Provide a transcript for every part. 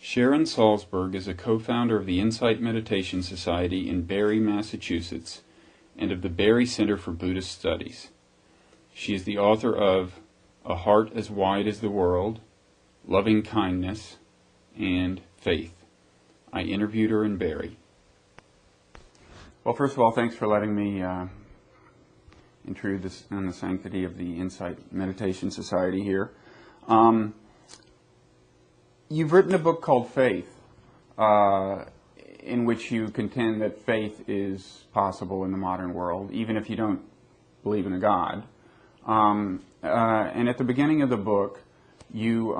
Sharon Salzberg is a co-founder of the Insight Meditation Society in Barre, Massachusetts, and of the Barre Center for Buddhist Studies. She is the author of A Heart as Wide as the World, Loving Kindness, and Faith. I interviewed her in Barre. Well, first of all, thanks for letting me intrude this on the sanctity of the Insight Meditation Society here. You've written a book called Faith, in which you contend that faith is possible in the modern world, even if you don't believe in a God. And at the beginning of the book, you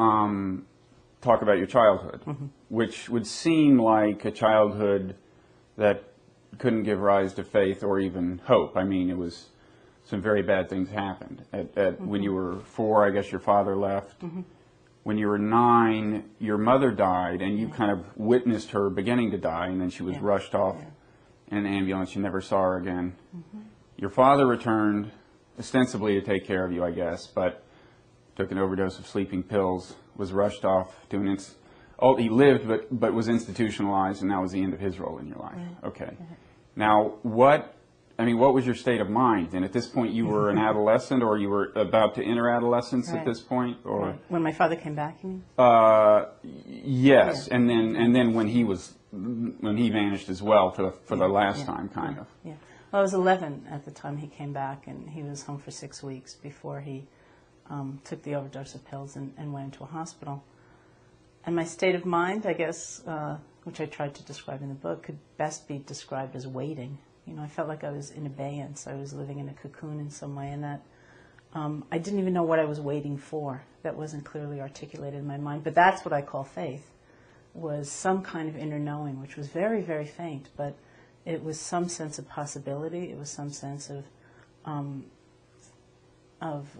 talk about your childhood, which would seem like a childhood that couldn't give rise to faith or even hope. I mean, it was some very bad things happened. When you were 4, I guess your father left. When you were 9, your mother died, and you kind of witnessed her beginning to die, and then she was rushed off in an ambulance. You never saw her again. Your father returned, ostensibly to take care of you, I guess, but took an overdose of sleeping pills, was rushed off to an he lived, but was institutionalized, and that was the end of his role in your life. Okay. Now, what was your state of mind? And at this point, you were an adolescent, or you were about to enter adolescence at this point, or when my father came back, you mean? Yes, and then when he vanished as well for the last time, kind of. Yeah. Well, I was 11 at the time he came back, and he was home for 6 weeks before he took the overdose of pills and went into a hospital. And my state of mind, I guess, which I tried to describe in the book, could best be described as waiting. You know, I felt like I was in abeyance. I was living in a cocoon in some way, and that I didn't even know what I was waiting for. That wasn't clearly articulated in my mind. But that's what I call faith, was some kind of inner knowing, which was very, very faint, but it was some sense of possibility. It was some sense of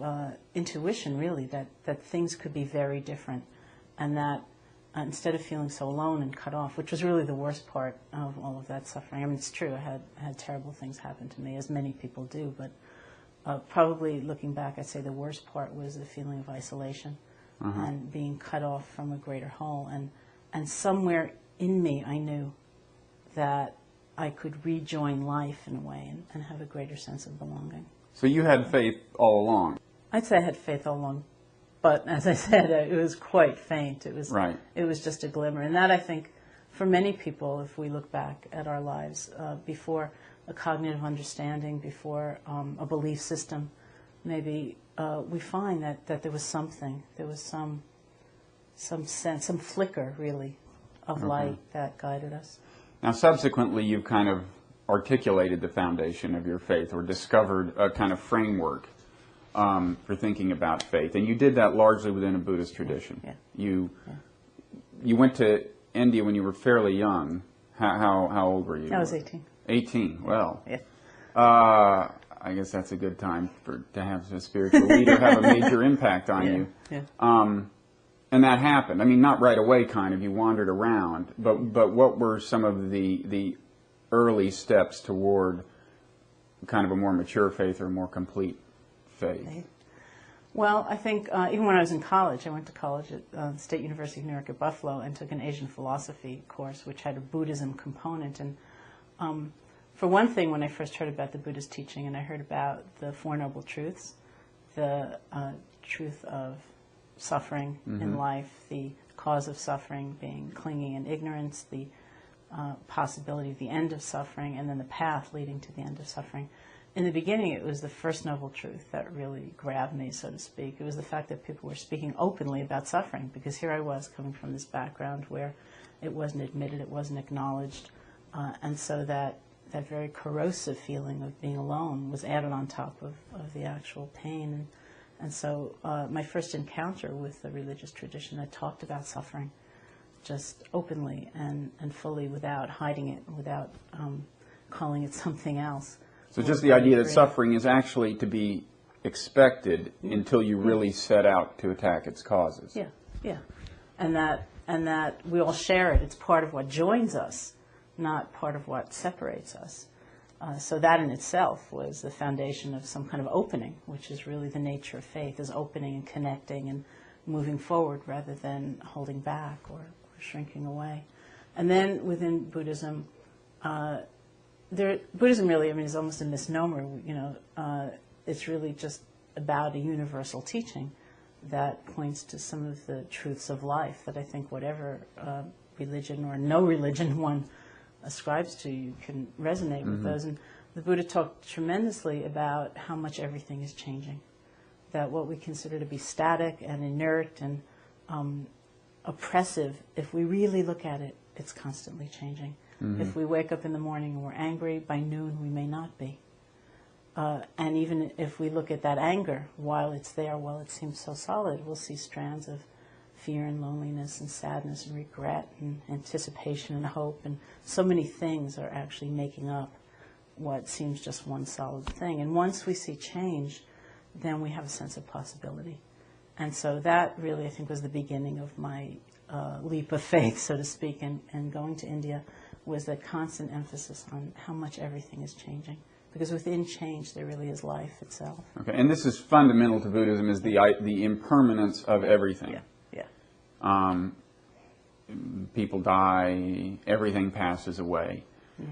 intuition, really, that things could be very different, and that instead of feeling so alone and cut off, which was really the worst part of all of that suffering. I mean, it's true, I had terrible things happen to me, as many people do, but probably looking back, I'd say the worst part was the feeling of isolation and being cut off from a greater whole. And somewhere in me, I knew that I could rejoin life in a way and have a greater sense of belonging. So you had faith all along? I'd say I had faith all along. But as I said, it was quite faint. It was just a glimmer. And that, I think, for many people, if we look back at our lives, before a cognitive understanding, before a belief system, maybe we find that there was something, there was some sense, some flicker, really, of light that guided us. Now, subsequently, you've kind of articulated the foundation of your faith, or discovered a kind of framework for thinking about faith, and you did that largely within a Buddhist tradition. You went to India when you were fairly young. How old were you? I was 18. 18. Well, I guess that's a good time to have a spiritual leader have a major impact on you. And that happened. I mean, not right away. Kind of. You wandered around, but what were some of the early steps toward kind of a more mature faith or a more complete faith? Well, I think even when I was in college, I went to college at the State University of New York at Buffalo and took an Asian philosophy course, which had a Buddhism component. And for one thing, when I first heard about the Buddhist teaching, and I heard about the Four Noble Truths, the truth of suffering in life, the cause of suffering being clinging and ignorance, the possibility of the end of suffering, and then the path leading to the end of suffering. In the beginning, it was the first noble truth that really grabbed me, so to speak. It was the fact that people were speaking openly about suffering, because here I was coming from this background where it wasn't admitted, it wasn't acknowledged, and so that very corrosive feeling of being alone was added on top of the actual pain. And so my first encounter with the religious tradition, I talked about suffering just openly and fully, without hiding it, without calling it something else. So just the idea that suffering is actually to be expected until you really set out to attack its causes. And that we all share it. It's part of what joins us, not part of what separates us. So that in itself was the foundation of some kind of opening, which is really the nature of faith, is opening and connecting and moving forward rather than holding back or we're shrinking away. And then within Buddhism, Buddhism really, I mean, is almost a misnomer. It's really just about a universal teaching that points to some of the truths of life that I think whatever religion or no religion one ascribes to, you can resonate with those. And the Buddha talked tremendously about how much everything is changing, that what we consider to be static and inert and oppressive, if we really look at it, it's constantly changing. If we wake up in the morning and we're angry, by noon we may not be. And even if we look at that anger, while it's there, while it seems so solid, we'll see strands of fear and loneliness and sadness and regret and anticipation and hope. And so many things are actually making up what seems just one solid thing. And once we see change, then we have a sense of possibility. And so that really, I think, was the beginning of my leap of faith, so to speak, and going to India, was that constant emphasis on how much everything is changing. Because within change, there really is life itself. Okay, and this is fundamental to Buddhism, is the impermanence of everything. Yeah. People die, everything passes away, Yeah.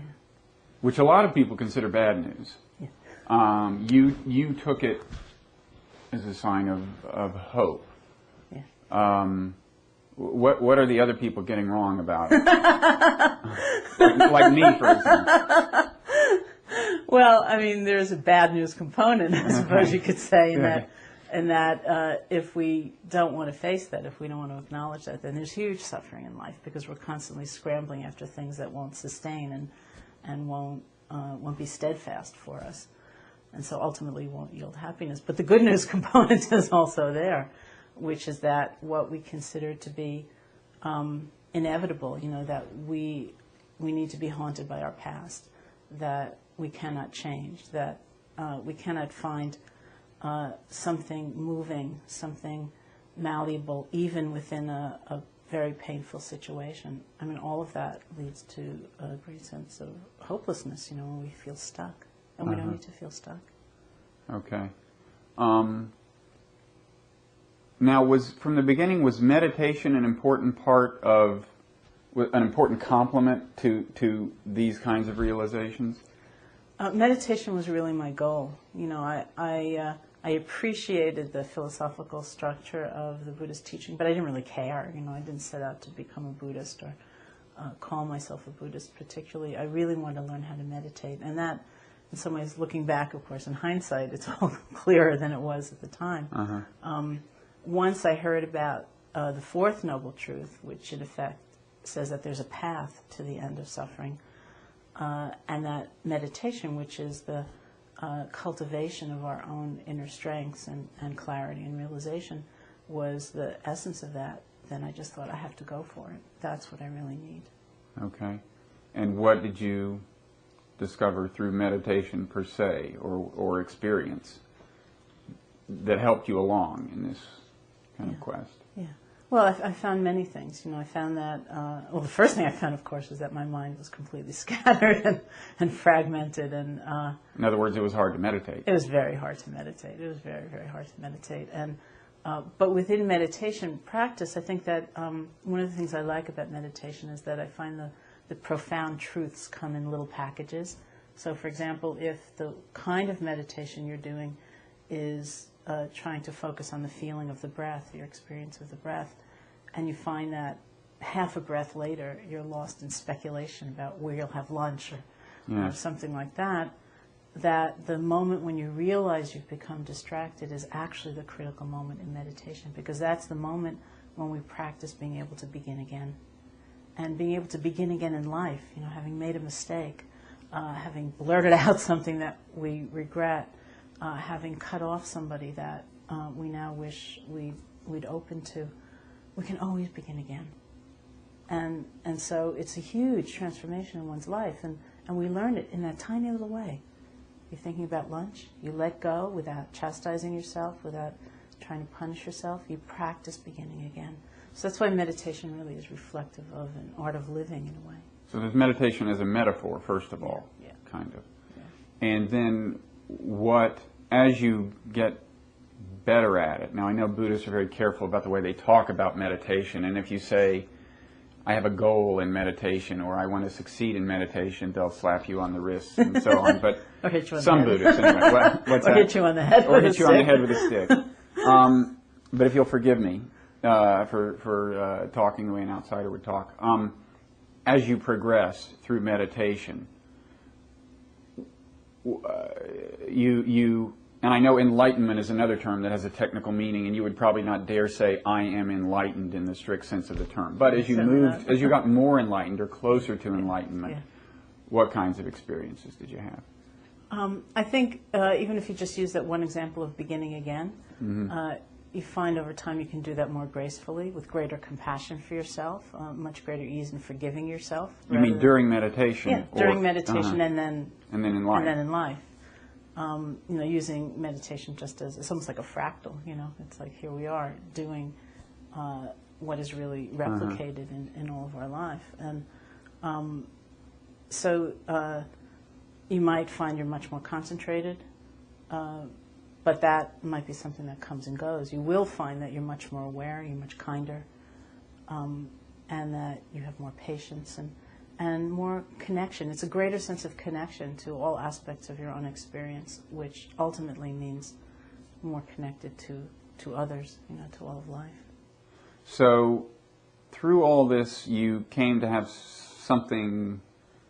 which a lot of people consider bad news. Yeah. You took it as a sign of hope. Yeah. What are the other people getting wrong about it? like me, for example. Well, I mean, there's a bad news component, I suppose you could say, in that if we don't want to face that, if we don't want to acknowledge that, then there's huge suffering in life, because we're constantly scrambling after things that won't sustain and won't be steadfast for us, and so ultimately won't yield happiness. But the good news component is also there, which is that what we consider to be inevitable, that we need to be haunted by our past, that we cannot change, that we cannot find something moving, something malleable, even within a very painful situation. I mean, all of that leads to a great sense of hopelessness, when we feel stuck. And we don't need to feel stuck. Okay. Now, from the beginning, was meditation an important part of, an important complement to these kinds of realizations? Meditation was really my goal. I appreciated the philosophical structure of the Buddhist teaching, but I didn't really care. I didn't set out to become a Buddhist or call myself a Buddhist particularly. I really wanted to learn how to meditate, and that, in some ways, looking back, of course, in hindsight, it's all clearer than it was at the time. Once I heard about the fourth noble truth, which in effect says that there's a path to the end of suffering, and that meditation, which is the cultivation of our own inner strengths and clarity and realization, was the essence of that, then I just thought, I have to go for it. That's what I really need. Okay. And what did you discover through meditation per se, or experience, that helped you along in this kind of quest? Yeah. Well, I found many things. I found that, well, the first thing I found, of course, was that my mind was completely scattered and fragmented. And in other words, it was hard to meditate. It was very hard to meditate. It was very, very hard to meditate. And but within meditation practice, I think that one of the things I like about meditation is that I find the profound truths come in little packages. So, for example, if the kind of meditation you're doing is trying to focus on the feeling of the breath, your experience of the breath, and you find that half a breath later you're lost in speculation about where you'll have lunch or something like that, that the moment when you realize you've become distracted is actually the critical moment in meditation, because that's the moment when we practice being able to begin again. And being able to begin again in life, having made a mistake, having blurted out something that we regret, having cut off somebody that we now wish we'd opened to, we can always begin again. And so it's a huge transformation in one's life, and we learn it in that tiny little way. You're thinking about lunch, you let go without chastising yourself, without trying to punish yourself, you practice beginning again. So that's why meditation really is reflective of an art of living in a way. So there's meditation as a metaphor, first of all, kind of. Yeah. And then as you get better at it, now I know Buddhists are very careful about the way they talk about meditation, and if you say, I have a goal in meditation, or I want to succeed in meditation, they'll slap you on the wrists and so on. But or hit you on some the head. Buddhists, anyway. What's or that? hit you on the head. Or hit you on the head with a stick. But if you'll forgive me for talking the way an outsider would talk, as you progress through meditation, you and I know enlightenment is another term that has a technical meaning, and you would probably not dare say I am enlightened in the strict sense of the term. But as you moved, as you got more enlightened or closer to enlightenment, what kinds of experiences did you have? I think even if you just use that one example of beginning again, you find over time you can do that more gracefully, with greater compassion for yourself, much greater ease in forgiving yourself. You mean during meditation? Yeah, during meditation and then in life. And then in life. Using meditation just as, it's almost like a fractal, it's like here we are doing what is really replicated in all of our life. And so you might find you're much more concentrated, but that might be something that comes and goes. You will find that you're much more aware, you're much kinder, and that you have more patience and more connection. It's a greater sense of connection to all aspects of your own experience, which ultimately means more connected to others, to all of life. So through all this, you came to have something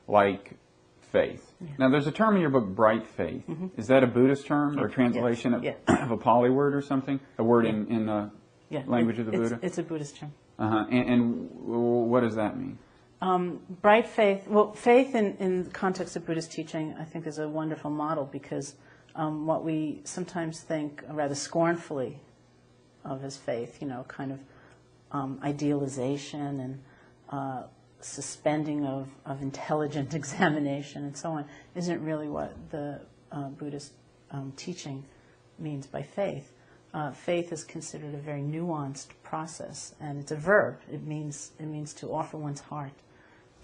like faith. Yeah. Now, there's a term in your book, bright faith. Is that a Buddhist term or a translation of a Pali word or something? A word in the language of the Buddha? It's a Buddhist term. And what does that mean? Bright faith, faith in the context of Buddhist teaching, I think, is a wonderful model, because what we sometimes think rather scornfully of as faith, kind of idealization and suspending of intelligent examination and so on, isn't really what the Buddhist teaching means by faith. Faith is considered a very nuanced process, and it's a verb. It means to offer one's heart,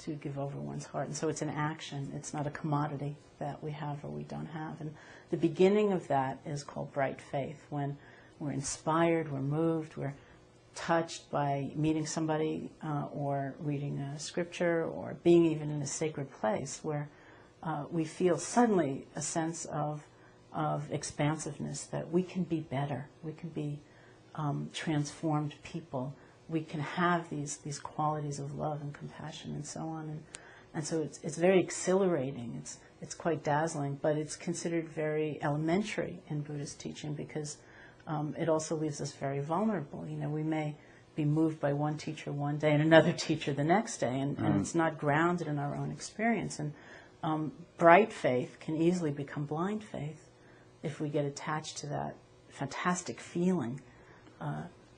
to give over one's heart. And so it's an action. It's not a commodity that we have or we don't have. And the beginning of that is called bright faith, when we're inspired, we're moved, we're touched by meeting somebody or reading a scripture or being even in a sacred place, where we feel suddenly a sense of expansiveness, that we can be better, we can be transformed people, we can have these qualities of love and compassion and so on, and so it's very exhilarating. It's quite dazzling, but it's considered very elementary in Buddhist teaching, because it also leaves us very vulnerable. We may be moved by one teacher one day and another teacher the next day, and it's not grounded in our own experience. And bright faith can easily become blind faith if we get attached to that fantastic feeling.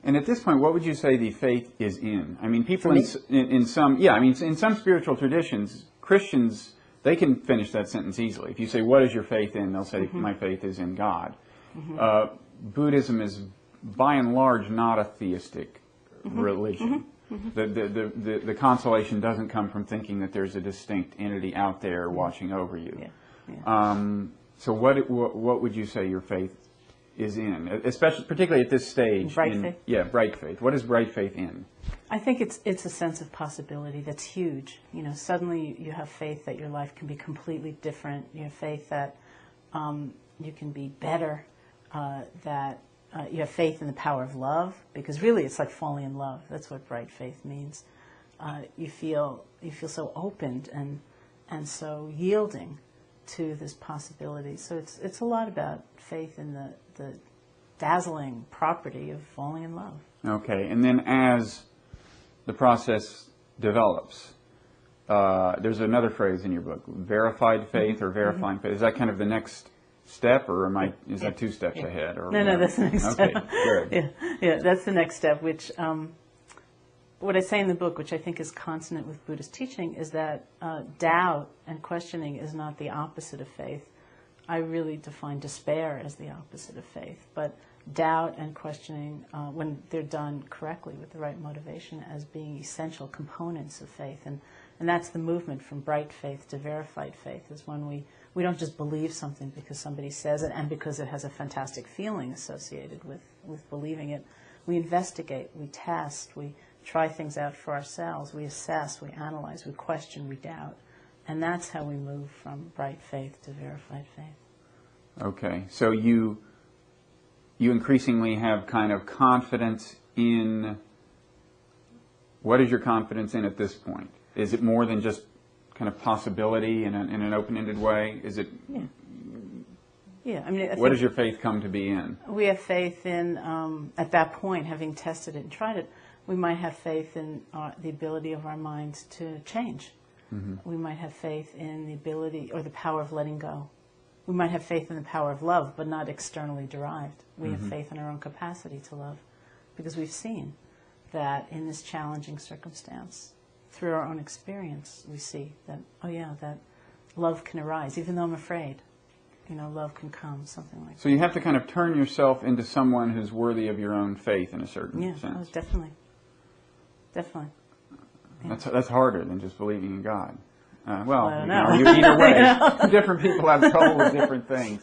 And at this point, what would you say the faith is in? I mean, people in some spiritual traditions, Christians, they can finish that sentence easily. If you say, what is your faith in? They'll say, my faith is in God. Buddhism is, by and large, not a theistic religion. The consolation doesn't come from thinking that there's a distinct entity out there watching over you. So what would you say your faith is in, particularly at this stage? Bright faith? Yeah, bright faith. What is bright faith in? I think it's a sense of possibility that's huge. Suddenly you have faith that your life can be completely different. You have faith that you can be better, that you have faith in the power of love, because really it's like falling in love. That's what bright faith means. You feel so opened and so yielding to this possibility. So it's a lot about faith in the dazzling property of falling in love. Okay, and then as the process develops, there's another phrase in your book, verified faith or verifying faith. Is that kind of the next step, or is that two steps ahead? Or No, that's the next step. Okay, good. Yeah, that's the next step, which what I say in the book, which I think is consonant with Buddhist teaching, is that doubt and questioning is not the opposite of faith. I really define despair as the opposite of faith, but doubt and questioning, when they're done correctly with the right motivation, as being essential components of faith. And that's the movement from bright faith to verified faith, is when we don't just believe something because somebody says it and because it has a fantastic feeling associated with believing it. We investigate, we test, we try things out for ourselves. We assess, we analyze, we question, we doubt. And that's how we move from bright faith to verified faith. Okay, so you increasingly have kind of confidence in, what is your confidence in at this point? Is it more than just kind of possibility in an open-ended way? Is it? Yeah. Yeah. I mean, what does your faith come to be in? We have faith in, at that point, having tested it and tried it, we might have faith in the ability of our minds to change. Mm-hmm. We might have faith in the ability or the power of letting go. We might have faith in the power of love, but not externally derived. We have faith in our own capacity to love, because we've seen that in this challenging circumstance, through our own experience, we see that, oh yeah, that love can arise, even though I'm afraid. You know, love can come, something like that. So you have to kind of turn yourself into someone who's worthy of your own faith in a certain sense. Yeah, definitely. Definitely. Yeah. That's harder than just believing in God. Well, I don't know. Either way, different people have trouble with different things.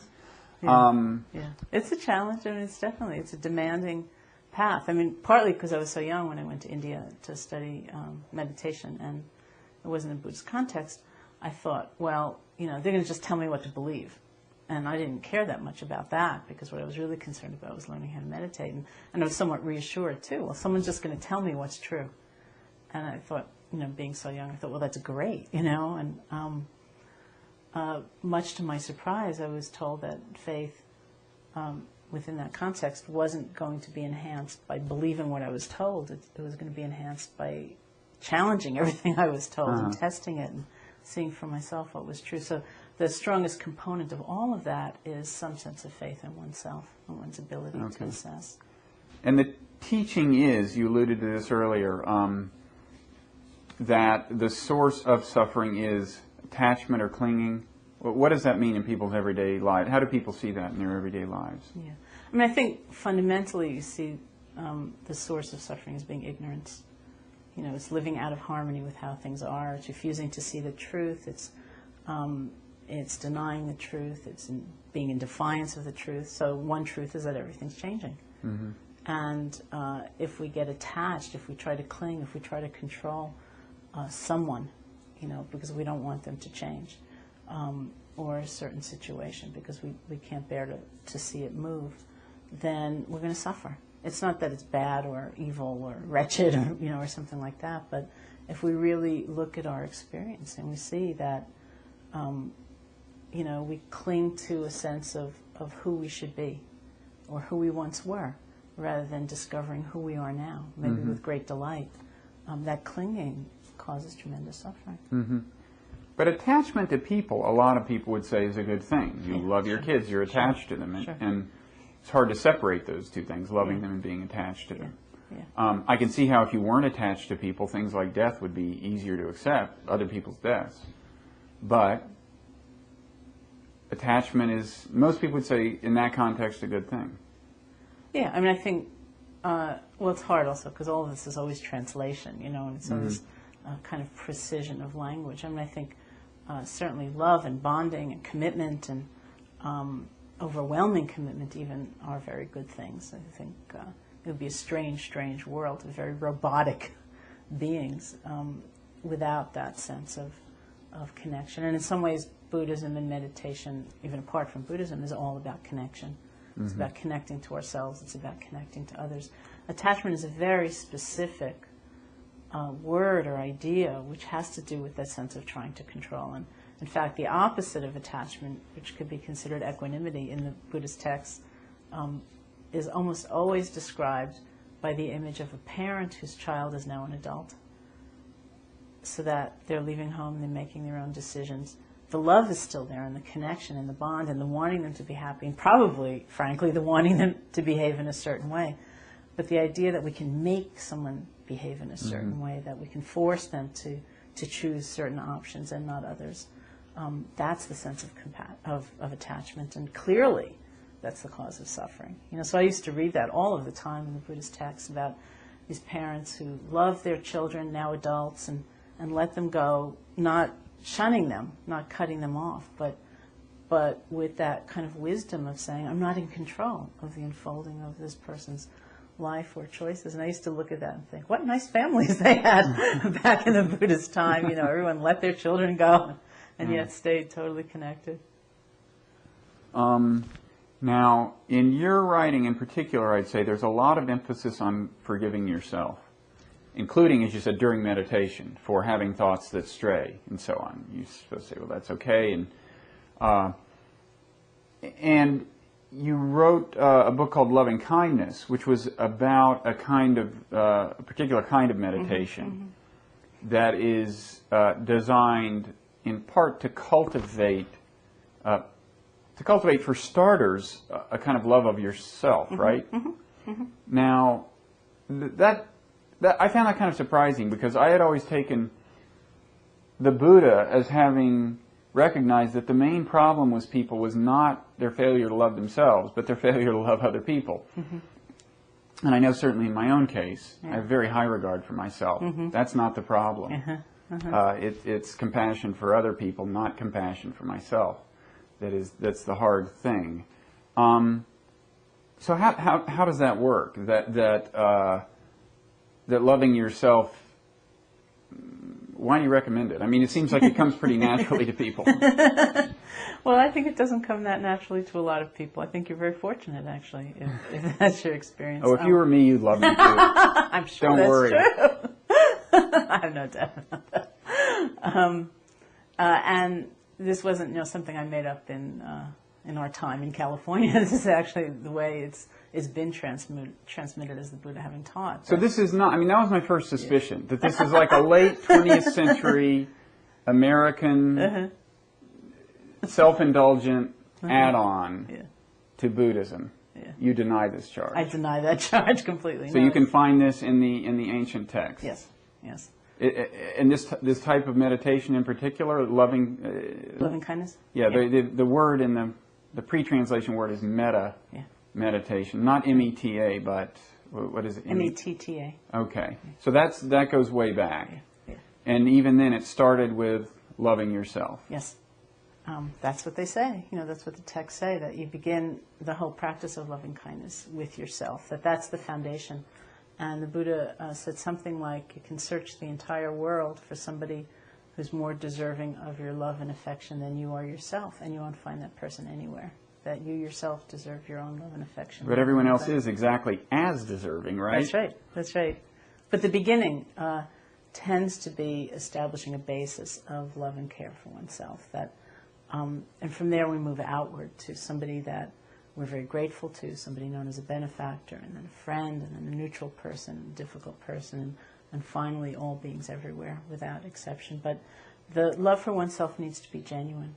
Yeah. Yeah, it's a challenge. I mean, it's a demanding path. I mean, partly because I was so young when I went to India to study meditation, and it wasn't in a Buddhist context. I thought, well, you know, they're going to just tell me what to believe. And I didn't care that much about that, because what I was really concerned about was learning how to meditate. And I was somewhat reassured, too. Well, someone's just going to tell me what's true. And I thought, you know, being so young, I thought, well, that's great, you know. And much to my surprise, I was told that faith within that context wasn't going to be enhanced by believing what I was told. It was going to be enhanced by challenging everything I was told and testing it and seeing for myself what was true. So the strongest component of all of that is some sense of faith in oneself and one's ability to assess. And the teaching is, you alluded to this earlier, that the source of suffering is attachment or clinging. What does that mean in people's everyday lives? How do people see that in their everyday lives? Yeah, I mean, I think fundamentally you see the source of suffering as being ignorance. You know, it's living out of harmony with how things are. It's refusing to see the truth. It's denying the truth. It's being in defiance of the truth. So one truth is that everything's changing. Mm-hmm. And if we get attached, if we try to cling, if we try to control someone, you know, because we don't want them to change, or a certain situation because we can't bear to see it move, then we're going to suffer. It's not that it's bad or evil or wretched or, you know, or something like that, but if we really look at our experience and we see that, you know, we cling to a sense of who we should be or who we once were, rather than discovering who we are now, maybe with great delight, that clinging causes tremendous suffering. Mm-hmm. But attachment to people, a lot of people would say, is a good thing. You love your kids, you're attached to them, and it's hard to separate those two things, loving them and being attached to them. Yeah. I can see how if you weren't attached to people, things like death would be easier to accept, other people's deaths. But attachment is, most people would say, in that context, a good thing. Yeah, I mean, I think, well, it's hard also because all of this is always translation, you know, and it's always kind of precision of language. I mean, I think certainly love and bonding and commitment and overwhelming commitment even are very good things. I think it would be a strange, strange world of very robotic beings without that sense of connection. And in some ways, Buddhism and meditation, even apart from Buddhism, is all about connection. It's about connecting to ourselves. It's about connecting to others. Attachment is a very specific word or idea which has to do with that sense of trying to control. And in fact, the opposite of attachment, which could be considered equanimity in the Buddhist texts, is almost always described by the image of a parent whose child is now an adult, so that they're leaving home, they're making their own decisions. The love is still there, and the connection and the bond and the wanting them to be happy, and probably, frankly, the wanting them to behave in a certain way. But the idea that we can make someone behave in a certain way, that we can force them to choose certain options and not others, that's the sense of attachment, and clearly that's the cause of suffering. You know, so I used to read that all of the time in the Buddhist texts about these parents who love their children, now adults, and let them go, not shunning them, not cutting them off, but with that kind of wisdom of saying, I'm not in control of the unfolding of this person's life or choices. And I used to look at that and think, what nice families they had back in the Buddhist time. You know, everyone let their children go and yet stayed totally connected. Now, in your writing in particular, I'd say there's a lot of emphasis on forgiving yourself, including, as you said, during meditation, for having thoughts that stray and so on. You're supposed to say, well, that's okay. And you wrote a book called Loving Kindness, which was about a kind of a particular kind of meditation that is designed in part to cultivate, for starters, a kind of love of yourself, right? Now, that I found that kind of surprising, because I had always taken the Buddha as having recognized that the main problem with people was not their failure to love themselves, but their failure to love other people. And I know certainly in my own case, I have very high regard for myself. That's not the problem. It's compassion for other people, not compassion for myself. That's the hard thing. So how does that work? That loving yourself, why do you recommend it? I mean, it seems like it comes pretty naturally to people. Well, I think it doesn't come that naturally to a lot of people. I think you're very fortunate, actually, if that's your experience. Oh, if you were me, you'd love me too. I'm sure Don't that's worry. true. I have no doubt about that. And this wasn't, something I made up in our time in California. This is actually the way it's been transmitted as the Buddha having taught. So this is not, I mean, that was my first suspicion, that this is like a late 20th century American self-indulgent add-on to Buddhism. You deny this charge. I deny that charge completely. So you can find this in the ancient texts. Yes. And this type of meditation in particular, loving kindness? Yeah, the word in the pre-translation word is metta meditation, not M-E-T-A, but what is it? M-E-T-T-A. Okay, so that goes way back. And even then it started with loving yourself. Yes. That's what they say. That's what the texts say, that you begin the whole practice of loving kindness with yourself, that's the foundation. And the Buddha said something like, you can search the entire world for somebody who's more deserving of your love and affection than you are yourself, and you won't find that person anywhere. That you yourself deserve your own love and affection. But everyone else is exactly as deserving, right? That's right. But the beginning tends to be establishing a basis of love and care for oneself. And from there we move outward to somebody that we're very grateful to, somebody known as a benefactor, and then a friend, and then a neutral person, a difficult person, and finally all beings everywhere without exception. But the love for oneself needs to be genuine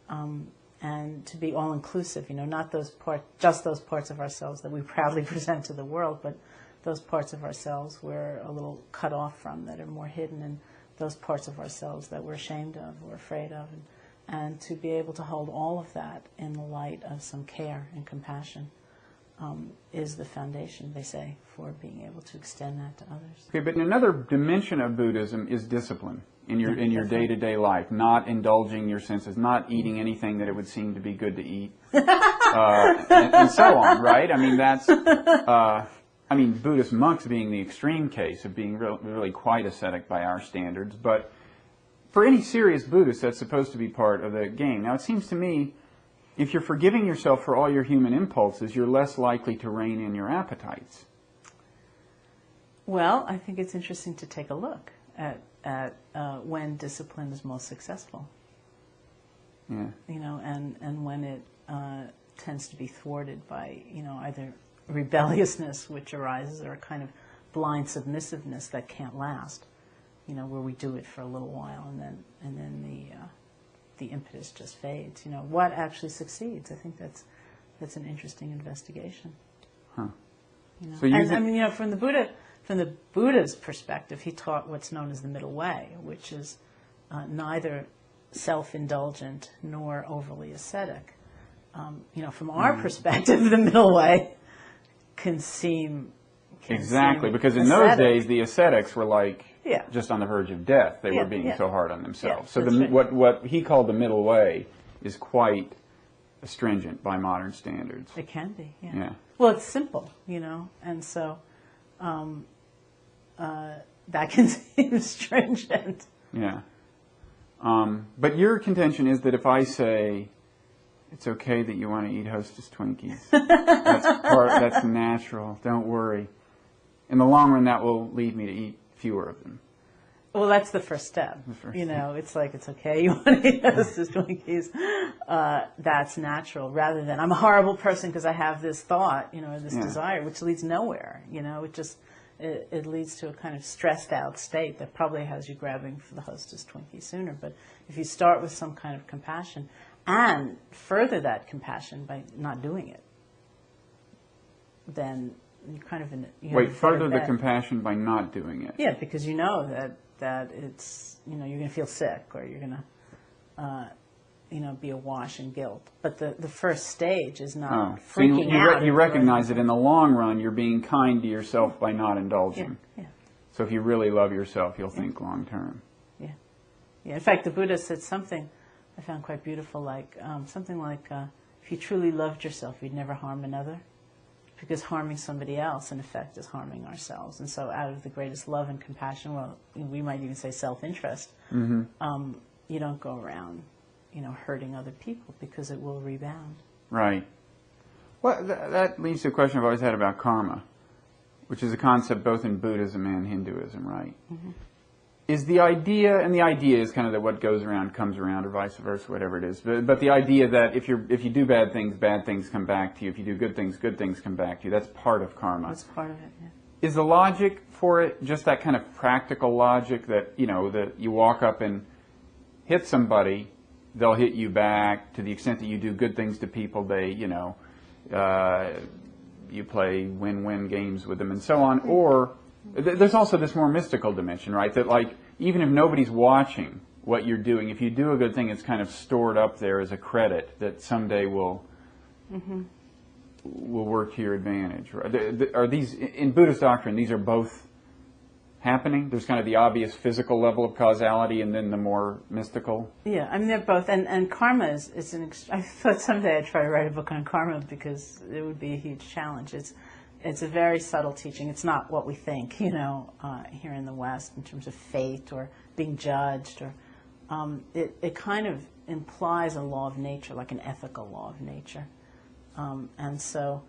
and to be all-inclusive, not just those parts of ourselves that we proudly present to the world, but those parts of ourselves we're a little cut off from, that are more hidden, and those parts of ourselves that we're ashamed of or afraid of. And to be able to hold all of that in the light of some care and compassion is the foundation, they say, for being able to extend that to others. Okay, but another dimension of Buddhism is discipline in your day-to-day life, not indulging your senses, not eating anything that it would seem to be good to eat, and so on, right? I mean, that's... Buddhist monks being the extreme case of being really quite ascetic by our standards, but for any serious Buddhist, that's supposed to be part of the game. Now, it seems to me, if you're forgiving yourself for all your human impulses, you're less likely to rein in your appetites. Well, I think it's interesting to take a look at when discipline is most successful. Yeah. And when it tends to be thwarted by, either rebelliousness, which arises, or a kind of blind submissiveness that can't last. Where we do it for a little while and then the impetus just fades. What actually succeeds? I think that's an interesting investigation. Huh. So from the Buddha's perspective, he taught what's known as the middle way, which is neither self-indulgent nor overly ascetic. From our perspective, the middle way can seem exactly, because in those days the ascetics were like just on the verge of death. They were being so hard on themselves. So what he called the middle way is quite astringent by modern standards. It can be, Yeah. Well, it's simple, and so that can seem stringent. Yeah. But your contention is that if I say it's okay that you want to eat Hostess Twinkies, that's natural, don't worry. In the long run, that will lead me to eat fewer of them. Well, that's the first step. It's like, it's okay, you want to eat Hostess Twinkies. That's natural, rather than I'm a horrible person because I have this thought, or this desire, which leads nowhere. It leads to a kind of stressed out state that probably has you grabbing for the Hostess Twinkie sooner. But if you start with some kind of compassion and further that compassion by not doing it, then you kind of wait, further the compassion by not doing it. Yeah, because you know that it's, you're going to feel sick, or you're going to be awash in guilt. But the first stage is not freaking out. You recognize that in the long run you're being kind to yourself by not indulging. Yeah. So if you really love yourself, you'll think long term. Yeah. In fact, the Buddha said something I found quite beautiful, like something like, if you truly loved yourself, you'd never harm another. Because harming somebody else, in effect, is harming ourselves. And so out of the greatest love and compassion, well, we might even say self-interest, you don't go around, hurting other people, because it will rebound. Right. Well, that leads to a question I've always had about karma, which is a concept both in Buddhism and Hinduism, right? Mm-hmm. Is the idea, and the idea is kind of that what goes around comes around, or vice versa, whatever it is. But the idea that if you do bad things come back to you. If you do good things come back to you. That's part of karma. That's part of it, yeah. Is the logic for it just that kind of practical logic that, that you walk up and hit somebody, they'll hit you back, to the extent that you do good things to people, they, you play win-win games with them and so on, or there's also this more mystical dimension, right? That, like, even if nobody's watching what you're doing, if you do a good thing, it's kind of stored up there as a credit that someday will work to your advantage. Right? Are these, in Buddhist doctrine, these are both happening? There's kind of the obvious physical level of causality, and then the more mystical? Yeah, I mean, they're both. And karma is I thought someday I'd try to write a book on karma, because it would be a huge challenge. It's a very subtle teaching. It's not what we think, here in the West, in terms of fate or being judged. Or it kind of implies a law of nature, like an ethical law of nature. And so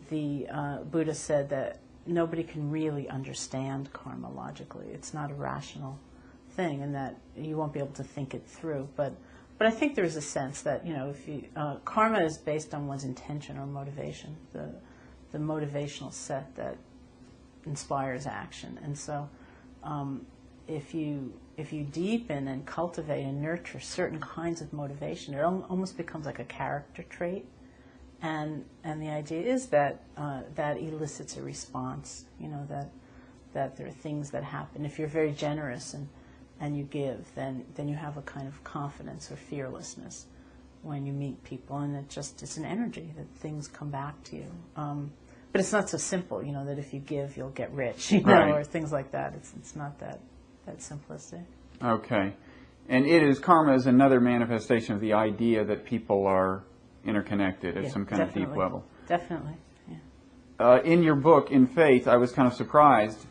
the Buddha said that nobody can really understand karma logically. It's not a rational thing, and that you won't be able to think it through. But I think there's a sense that, if you, karma is based on one's intention or motivation. The motivational set that inspires action. And so if you deepen and cultivate and nurture certain kinds of motivation, it almost becomes like a character trait. And the idea is that that elicits a response, that there are things that happen. If you're very generous and you give, then you have a kind of confidence or fearlessness when you meet people, and it's an energy that things come back to you. But it's not so simple, that if you give, you'll get rich, right, or things like that. It's not that simplistic. Okay. And karma is another manifestation of the idea that people are interconnected at some kind of deep level. Definitely, yeah. In your book, In Faith, I was kind of surprised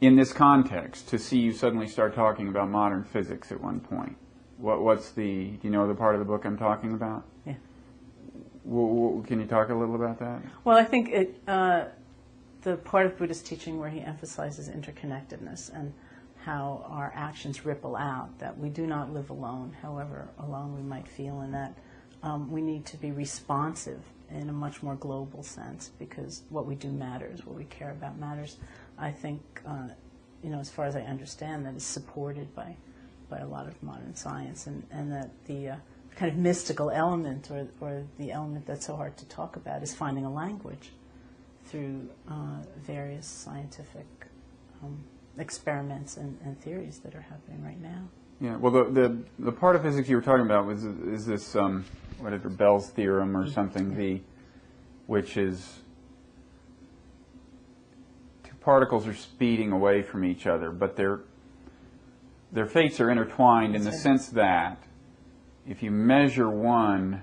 in this context to see you suddenly start talking about modern physics at one point. Do you know the part of the book I'm talking about? Yeah. Can you talk a little about that? Well, I think the part of Buddhist teaching where he emphasizes interconnectedness and how our actions ripple out, that we do not live alone, however alone we might feel, and that we need to be responsive in a much more global sense, because what we do matters, what we care about matters. I think, as far as I understand, that is supported by a lot of modern science, and that the kind of mystical element, or the element that's so hard to talk about, is finding a language through various scientific experiments and theories that are happening right now. Yeah, well, the part of physics you were talking about is this whatever Bell's theorem or something, which is two particles are speeding away from each other, but their fates are intertwined in the sense that if you measure one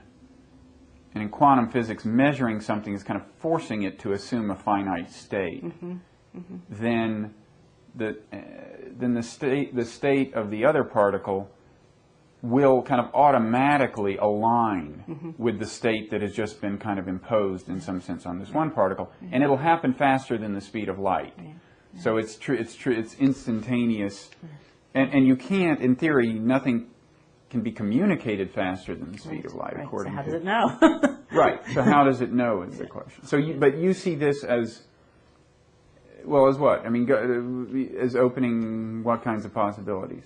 And in quantum physics, measuring something is kind of forcing it to assume a finite state. Then the state of the other particle will kind of automatically align with the state that has just been kind of imposed in some sense on this one particle, and it'll happen faster than the speed of light. So it's instantaneous, and you can't, in theory, nothing can be communicated faster than the speed of light, according to... So how does it know? Right. So how does it know is the question. So, but you see this as, well, as what? I mean, as opening what kinds of possibilities?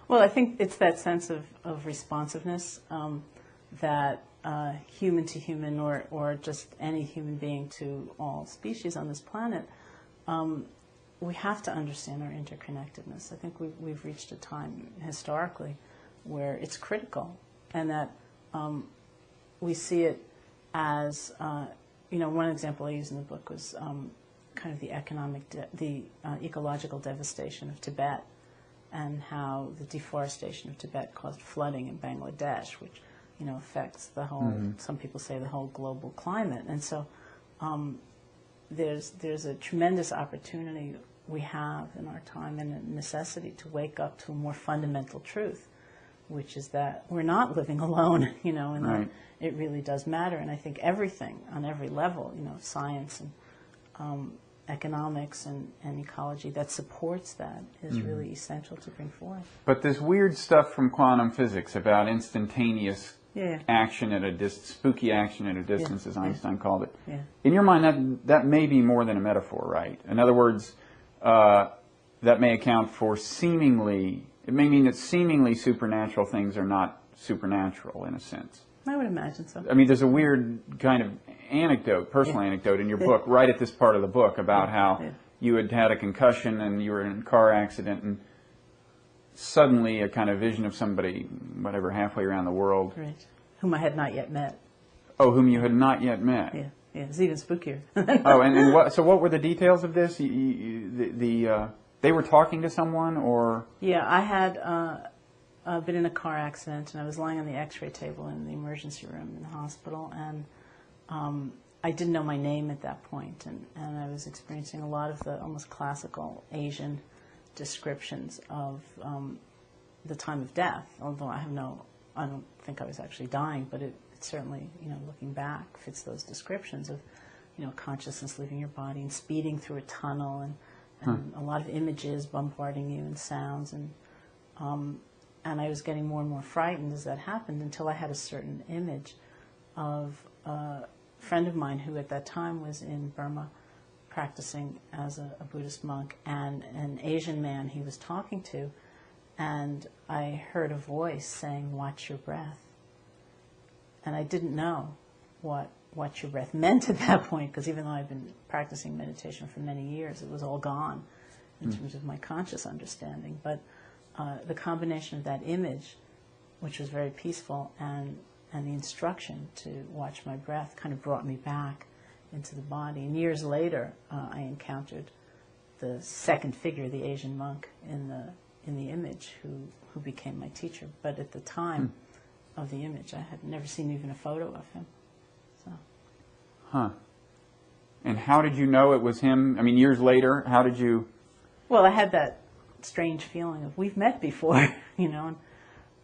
Well, I think it's that sense of responsiveness that human to human, or just any human being to all species on this planet, we have to understand our interconnectedness. I think we've reached a time historically where it's critical, and that we see it as, one example I used in the book was kind of the ecological devastation of Tibet, and how the deforestation of Tibet caused flooding in Bangladesh, which, affects the whole, some people say the whole global climate. And so there's a tremendous opportunity we have in our time, and a necessity to wake up to a more fundamental truth, which is that we're not living alone, and that it really does matter. And I think everything on every level, science and economics and ecology that supports that is really essential to bring forth. But this weird stuff from quantum physics about instantaneous action at a distance, spooky action at a distance, as Einstein called it. In your mind, that may be more than a metaphor, right? In other words, that may account for it may mean that seemingly supernatural things are not supernatural in a sense. I would imagine so. I mean, there's a weird kind of anecdote, personal anecdote in your book, right at this part of the book, about how you had had a concussion and you were in a car accident, and suddenly a kind of vision of somebody, whatever, halfway around the world. Right. Whom I had not yet met. Oh, whom you had not yet met. Yeah, it's even spookier. Oh, and so what were the details of this? They were talking to someone, or? Yeah, I had been in a car accident, and I was lying on the x-ray table in the emergency room in the hospital, and I didn't know my name at that point, and I was experiencing a lot of the almost classical Asian descriptions of the time of death, although I don't think I was actually dying, but it certainly, looking back, fits those descriptions of, consciousness leaving your body and speeding through a tunnel, and a lot of images bombarding you and sounds, and I was getting more and more frightened as that happened, until I had a certain image of a friend of mine who at that time was in Burma practicing as a Buddhist monk, and an Asian man he was talking to, and I heard a voice saying, "Watch your breath." And I didn't know what "watch your breath" meant at that point, because even though I'd been practicing meditation for many years, it was all gone in terms of my conscious understanding. But the combination of that image, which was very peaceful, and the instruction to watch my breath kind of brought me back into the body. And years later, I encountered the second figure, the Asian monk in the image, who became my teacher. But at the time of the image, I had never seen even a photo of him. So. Huh. And how did you know it was him? I mean, years later, how did you? Well, I had that strange feeling of, we've met before, and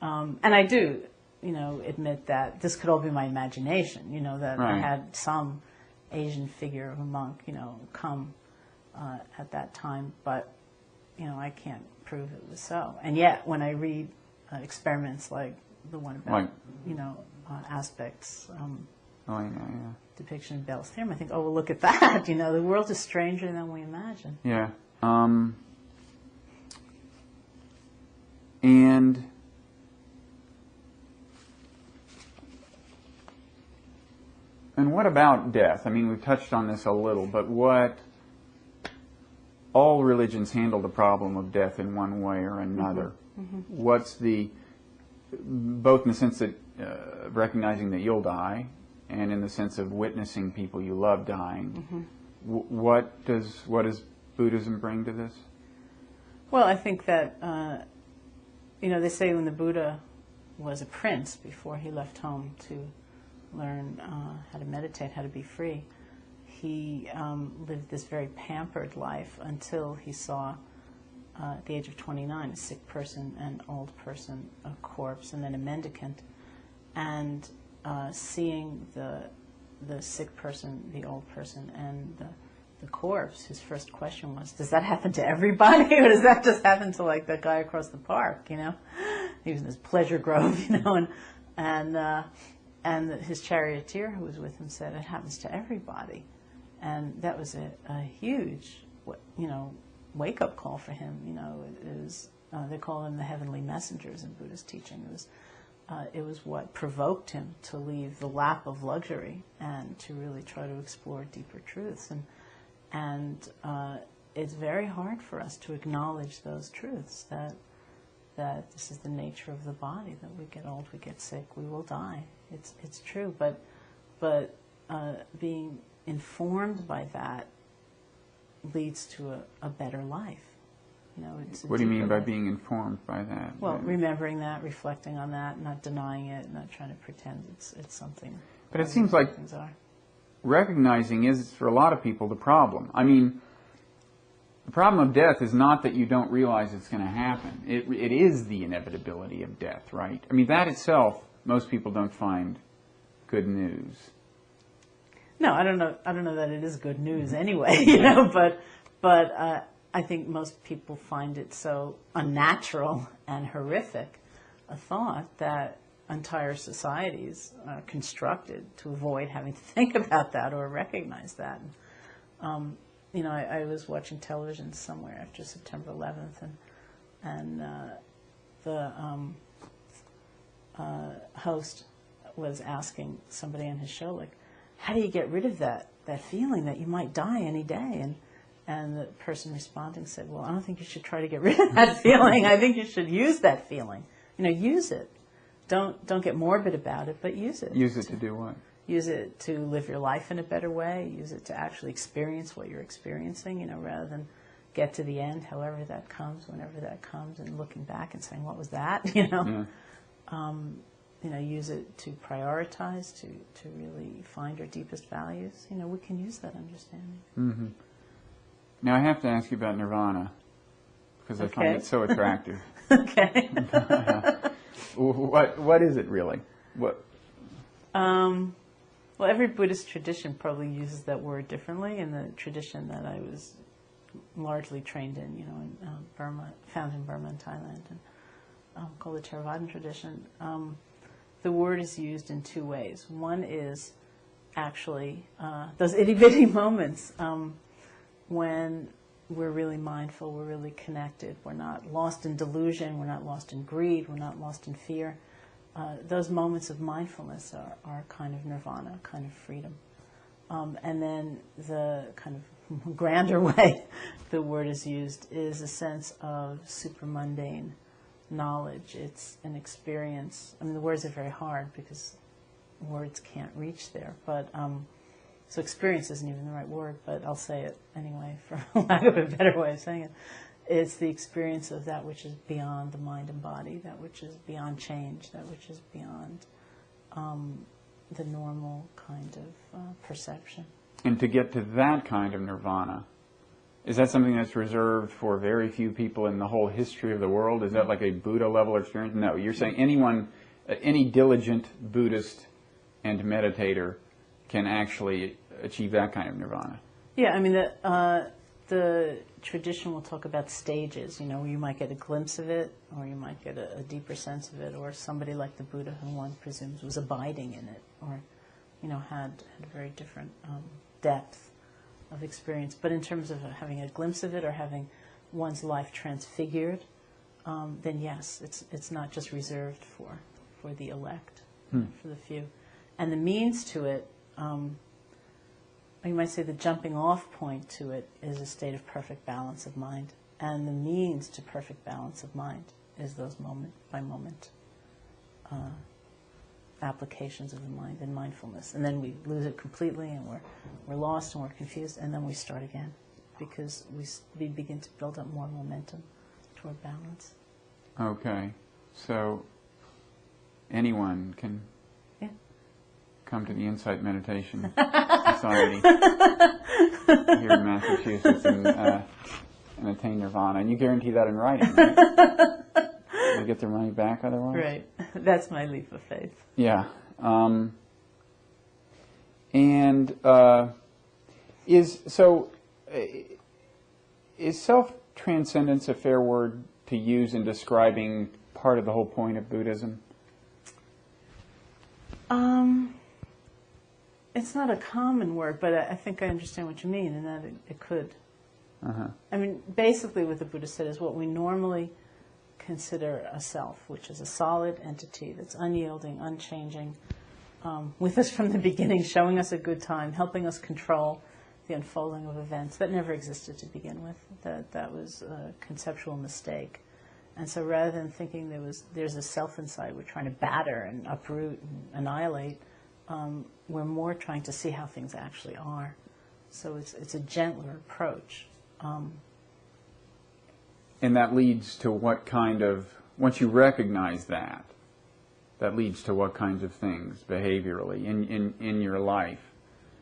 I do, admit that this could all be my imagination, that I had some Asian figure of a monk, come at that time, but, I can't prove it was so. And yet, when I read experiments like the one about, aspects, depiction of Bell's theorem, I think, oh, well, look at that, the world is stranger than we imagine. Yeah. And what about death? I mean, we've touched on this a little, but all religions handle the problem of death in one way or another. What's both in the sense that recognizing that you'll die, and in the sense of witnessing people you love dying. What does Buddhism bring to this? Well, I think that, they say when the Buddha was a prince before he left home to learn how to meditate, how to be free. He lived this very pampered life until he saw, at the age of 29, a sick person, an old person, a corpse, and then a mendicant. And seeing the sick person, the old person, and the corpse, his first question was, does that happen to everybody, or does that just happen to, like, that guy across the park, you know? He was in this pleasure grove, you know, and his charioteer who was with him said, it happens to everybody. And that was a huge, you know, wake-up call for him. You know, it was, they call them the heavenly messengers in Buddhist teaching. It was what provoked him to leave the lap of luxury and to really try to explore deeper truths. And it's very hard for us to acknowledge those truths, that this is the nature of the body, that we get old, we get sick, we will die. It's true, but being informed by that leads to a better life. You know, what do you mean by being informed by that? Well, remembering that, reflecting on that, not denying it, not trying to pretend it's something. But it seems like recognizing is, for a lot of people, the problem. I mean, the problem of death is not that you don't realize it's going to happen. It is the inevitability of death, right? I mean, that itself, most people don't find good news. No, I don't know that it is good news anyway, you know, but I think most people find it so unnatural and horrific a thought that entire societies are constructed to avoid having to think about that or recognize that. You know, I was watching television somewhere after September 11th, and the host was asking somebody on his show, like, how do you get rid of that feeling that you might die any day? And the person responding said, well, I don't think you should try to get rid of that feeling. I think you should use that feeling. You know, use it. Don't get morbid about it, but use it. Use it to do what? Use it to live your life in a better way. Use it to actually experience what you're experiencing, you know, rather than get to the end, however that comes, whenever that comes, and looking back and saying, what was that, you know? Yeah. You know, use it to prioritize, to really find your deepest values. You know, we can use that understanding. Mm-hmm. Now, I have to ask you about Nirvana, because I find it so attractive. Okay. What is it really? What? Well, every Buddhist tradition probably uses that word differently. In the tradition that I was largely trained in, you know, in Burma, found in Burma and Thailand, and called the Theravadan tradition, the word is used in two ways. One is actually those itty-bitty moments when we're really mindful, we're really connected, we're not lost in delusion, we're not lost in greed, we're not lost in fear. Those moments of mindfulness are kind of nirvana, kind of freedom. And then the kind of grander way the word is used is a sense of supramundane knowledge. It's an experience. I mean, the words are very hard because words can't reach there. But so experience isn't even the right word, but I'll say it anyway for lack of a better way of saying it. It's the experience of that which is beyond the mind and body, that which is beyond change, that which is beyond the normal kind of perception. And to get to that kind of nirvana, is that something that's reserved for very few people in the whole history of the world? Is that like a Buddha level experience? No, you're saying anyone, any diligent Buddhist and meditator can actually achieve that kind of nirvana. Yeah, I mean, the tradition will talk about stages, you know, you might get a glimpse of it, or you might get a deeper sense of it, or somebody like the Buddha, who one presumes was abiding in it, or, you know, had a very different depth of experience. But in terms of having a glimpse of it or having one's life transfigured, then yes, it's not just reserved for the elect, for the few. And the means to it, you might say the jumping off point to it is a state of perfect balance of mind. And the means to perfect balance of mind is those moment by moment applications of the mind and mindfulness. And then we lose it completely and we're lost and we're confused, and then we start again because we begin to build up more momentum toward balance. Okay. So anyone can come to the Insight Meditation Society here in Massachusetts and attain Nirvana. And you guarantee that in writing, right? They get their money back otherwise? Right. That's my leap of faith. Yeah. Is self-transcendence a fair word to use in describing part of the whole point of Buddhism? It's not a common word, but I think I understand what you mean, and that it could. Uh-huh. I mean, basically what the Buddha said is what we normally consider a self, which is a solid entity that's unyielding, unchanging, with us from the beginning, showing us a good time, helping us control the unfolding of events. That never existed to begin with. That was a conceptual mistake. And so rather than thinking there's a self inside we're trying to batter and uproot and annihilate, we're more trying to see how things actually are. So it's a gentler approach. And that leads to what kind of, once you recognize that leads to what kinds of things behaviorally in your life?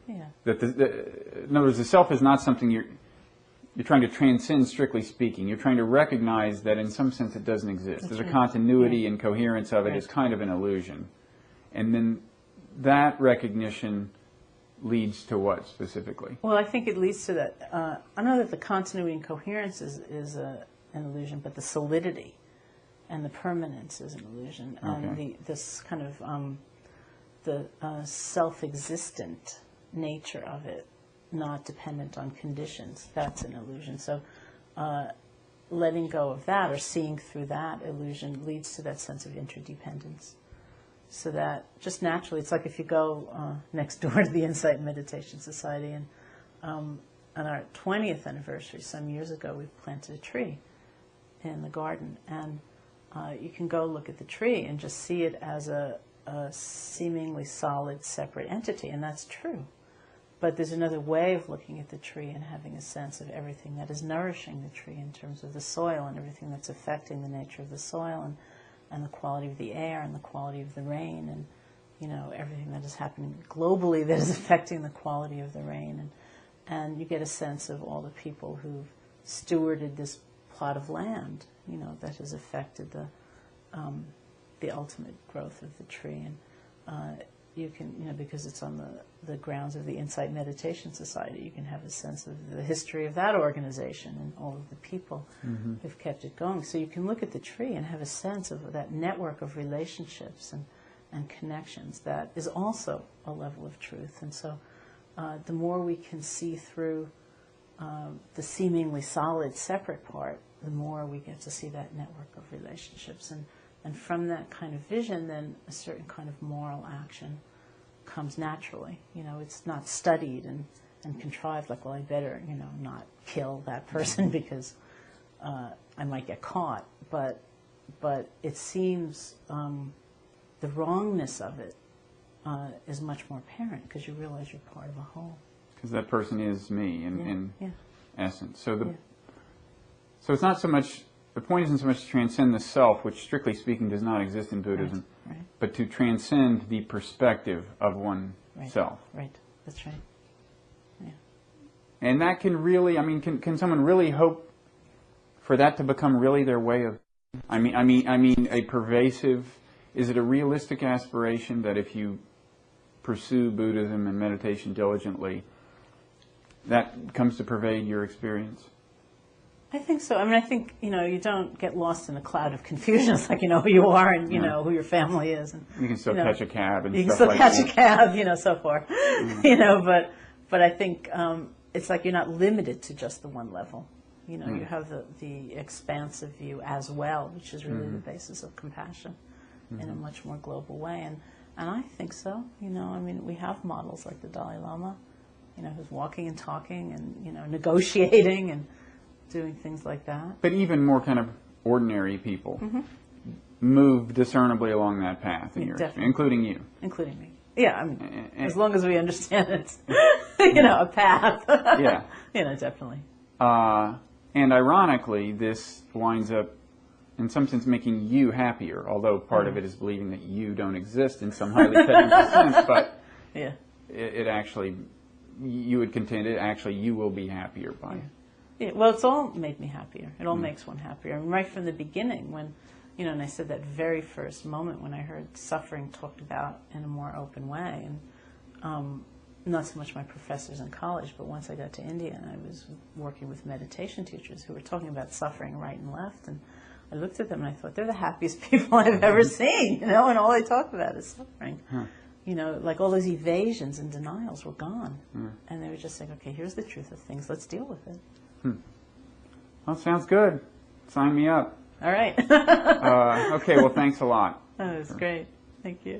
Yeah. That in other words, the self is not something you're trying to transcend, strictly speaking. You're trying to recognize that in some sense it doesn't exist. That's There's right. a continuity Yeah. and coherence of it. Right. It's kind of an illusion. And then that recognition leads to what specifically? Well, I think it leads to that. I know that the continuity and coherence is an illusion, but the solidity and the permanence is an illusion. Okay. And this kind of the self-existent nature of it, not dependent on conditions, that's an illusion. So letting go of that or seeing through that illusion leads to that sense of interdependence. So that just naturally, it's like if you go next door to the Insight Meditation Society, and on our 20th anniversary, some years ago, we planted a tree in the garden. And you can go look at the tree and just see it as a seemingly solid, separate entity, and that's true. But there's another way of looking at the tree and having a sense of everything that is nourishing the tree in terms of the soil and everything that's affecting the nature of the soil and the quality of the air and the quality of the rain and, you know, everything that is happening globally that is affecting the quality of the rain. And you get a sense of all the people who've stewarded this plot of land, you know, that has affected the ultimate growth of the tree. And you can, you know, because it's on the grounds of the Insight Meditation Society, you can have a sense of the history of that organization and all of the people who've kept it going. So you can look at the tree and have a sense of that network of relationships and connections that is also a level of truth. And so the more we can see through the seemingly solid, separate part, the more we get to see that network of relationships. And from that kind of vision, then a certain kind of moral action comes naturally. You know, it's not studied and contrived, like, well, I better, you know, not kill that person because I might get caught. But it seems the wrongness of it is much more apparent because you realize you're part of a whole. Because that person is me in Yeah. essence. So it's not so much, the point isn't so much to transcend the self, which strictly speaking does not exist in Buddhism, Right. but to transcend the perspective of oneself. Right. That's right. Yeah. And that can really, I mean, can someone really hope for that to become really their way of, I mean a pervasive, is it a realistic aspiration that if you pursue Buddhism and meditation diligently, that comes to pervade your experience? I think so. I mean, I think, you know, you don't get lost in a cloud of confusion. It's like, you know who you are and, you know, who your family is. And, you can still catch a cab and you stuff can like still that. catch a cab, you know, so far. You know, but I think it's like you're not limited to just the one level. You know, you have the expansive view as well, which is really the basis of compassion in a much more global way. And I think so. You know, I mean, we have models like the Dalai Lama, you know, who's walking and talking and, you know, negotiating and doing things like that. But even more kind of ordinary people move discernibly along that path, in your experience, including you. Including me. Yeah, I mean, as long as we understand it's, you know, a path. Yeah. You know, definitely. And ironically, this winds up, in some sense, making you happier, although part of it is believing that you don't exist in some highly technical sense. But Yeah. it actually, you would contend it actually you will be happier by it. Yeah, well, it's all made me happier. It all makes one happier. And right from the beginning, when, you know, and I said that very first moment when I heard suffering talked about in a more open way, and not so much my professors in college, but once I got to India and I was working with meditation teachers who were talking about suffering right and left, and I looked at them and I thought, they're the happiest people I've ever seen, you know, and all they talk about is suffering. Huh. You know, like all those evasions and denials were gone. And they were just like, okay, here's the truth of things, let's deal with it. Well, sounds good. Sign me up. All right. Okay, well, thanks a lot. Oh, it was great. Thank you.